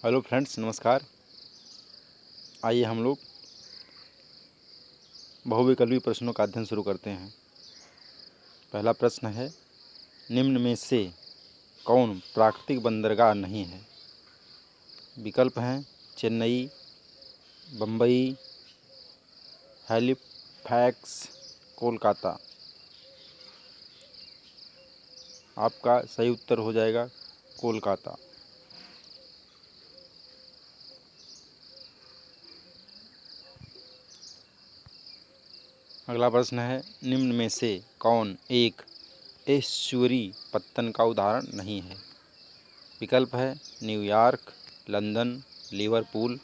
Hello friends, नमस्कार। आइए हम लोग बहुविकल्पी प्रश्नों का अध्ययन शुरू करते हैं। पहला प्रश्न है, निम्न में से कौन प्राकृतिक बंदरगाह नहीं है? विकल्प हैं चेन्नई, बम्बई, हैलिफैक्स, कोलकाता। आपका सही उत्तर हो जाएगा कोलकाता। अगला प्रश्न है, निम्न में से कौन एक एस्चुरी पत्तन का उदाहरण नहीं है? विकल्प है न्यूयॉर्क, लंदन, लिवरपूल,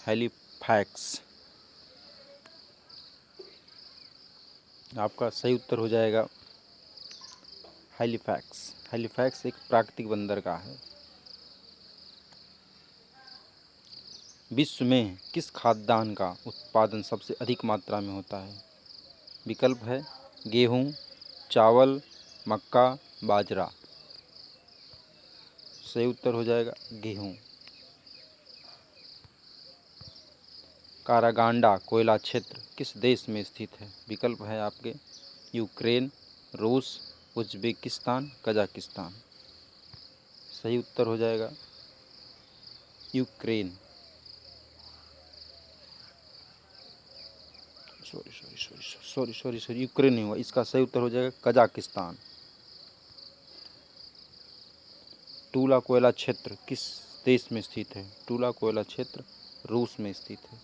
हैलिफैक्स। आपका सही उत्तर हो जाएगा हैलिफैक्स। हैलिफैक्स एक प्राकृतिक बंदरगाह है। विश्व में किस खाद्यान्न का उत्पादन सबसे अधिक मात्रा में होता है? विकल्प है गेहूँ, चावल, मक्का, बाजरा। सही उत्तर हो जाएगा गेहूँ। कारागांडा कोयला क्षेत्र किस देश में स्थित है? विकल्प है आपके यूक्रेन, रूस, उज्बेकिस्तान, कजाकिस्तान। सही उत्तर हो जाएगा यूक्रेन। सॉरी, यूक्रेन नहीं हुआ, इसका सही उत्तर हो जाएगा कजाकिस्तान। टूला कोयला क्षेत्र किस देश में स्थित है? टूला कोयला क्षेत्र रूस में स्थित है।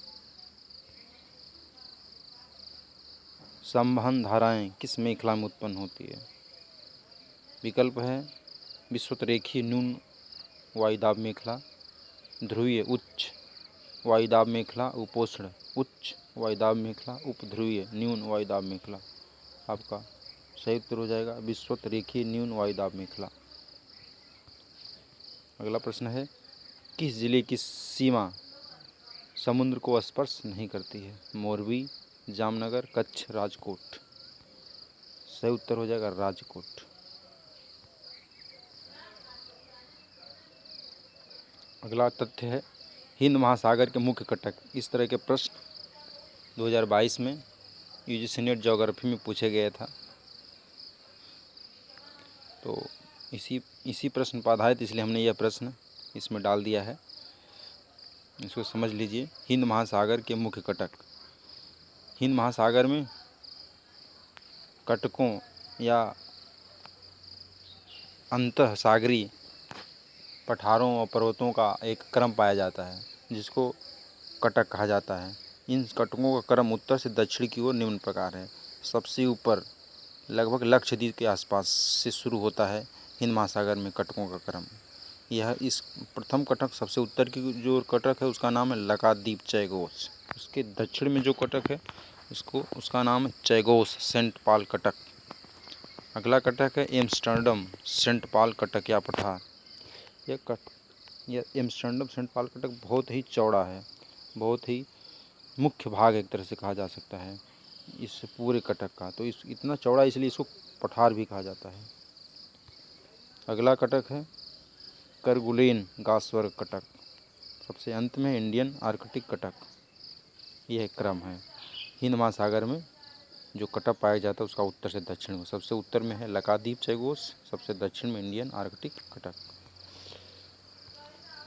संवहन धाराएं किस मेखला में उत्पन्न होती है? विकल्प है विषुवतरेखीय न्यून वायुदाब मेखला, ध्रुवीय उच्च वायुदाब मेखला, उपोष्ण उच्च वायुदाब मेखला, उपध्रुवीय न्यून वायुदाब मेखला। आपका सही उत्तर हो जाएगा विषुवतरेखीय न्यून वायुदाब मेखला। अगला प्रश्न है, किस जिले की सीमा समुद्र को स्पर्श नहीं करती है? मोरबी, जामनगर, कच्छ, राजकोट। सही उत्तर हो जाएगा राजकोट। अगला तथ्य है, हिंद महासागर के मुख्य कटक। इस तरह के प्रश्न 2022 में यूजीसी नेट ज्योग्राफी में पूछे गए था। तो इसी प्रश्न पर आधारित इसलिए हमने यह प्रश्न इसमें डाल दिया है। इसको समझ लीजिए। हिंद महासागर के मुख्य कटक। हिंद महासागर में कटकों या अंतःसागरीय पठारों और पर्वतों का एक क्रम पाया जाता है जिसको कटक कहा जाता है। इन कटकों का क्रम उत्तर से दक्षिण की ओर निम्न प्रकार है। सबसे ऊपर लगभग लक्षद्वीप के आसपास से शुरू होता है हिंद महासागर में कटकों का क्रम। यह इस प्रथम कटक सबसे उत्तर की जो कटक है उसका नाम है लक्षद्वीप चैगोस। उसके दक्षिण में जो कटक है उसका नाम है चैगोस सेंट पॉल कटक। अगला कटक है एम्स्टर्डम सेंट पॉल कटक या पठार। यह एम्स्टर्डम सेंट पॉल कटक बहुत ही चौड़ा है, बहुत ही मुख्य भाग एक तरह से कहा जा सकता है इस पूरे कटक का। तो इस इतना चौड़ा इसलिए इसको पठार भी कहा जाता है। अगला कटक है करगुलेन गासवर्ग कटक। सबसे अंत में इंडियन आर्कटिक कटक। यह क्रम है। हिंद महासागर में जो कटक पाया जाता है उसका उत्तर से दक्षिण में। सबसे उत्तर में है लक्षद्वीप चैगोस, सबसे दक्षिण में इंडियन आर्कटिक कटक।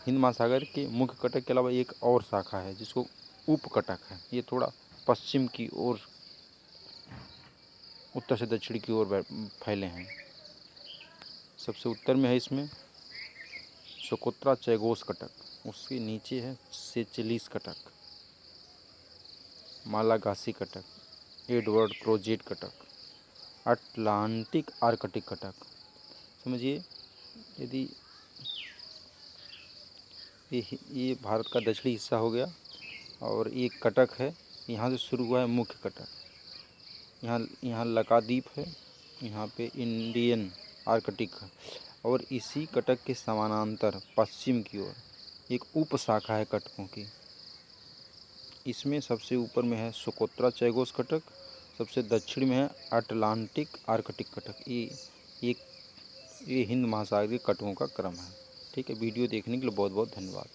हिंद महासागर के मुख्य कटक के अलावा एक और शाखा है जिसको उपकटक है। ये थोड़ा पश्चिम की ओर उत्तर से दक्षिण की ओर फैले हैं। सबसे उत्तर में है इसमें सोकोत्रा चैगोस कटक, उसके नीचे है सेचिलिस कटक, मालागासी कटक, एडवर्ड क्रोजेट कटक, अटलांटिक आर्कटिक कटक। समझिए, यदि ये भारत का दक्षिणी हिस्सा हो गया और एक कटक है, यहाँ से शुरू हुआ है मुख्य कटक। यहाँ लक्षद्वीप है, यहाँ पे इंडियन आर्कटिक है और इसी कटक के समानांतर पश्चिम की ओर एक उप शाखा है कटकों की। इसमें सबसे ऊपर में है सोकोत्रा चैगोस कटक, सबसे दक्षिण में है अटलांटिक आर्कटिक कटक। ये हिंद महासागर के कटकों का क्रम है। ठीक है, वीडियो देखने के लिए बहुत बहुत धन्यवाद।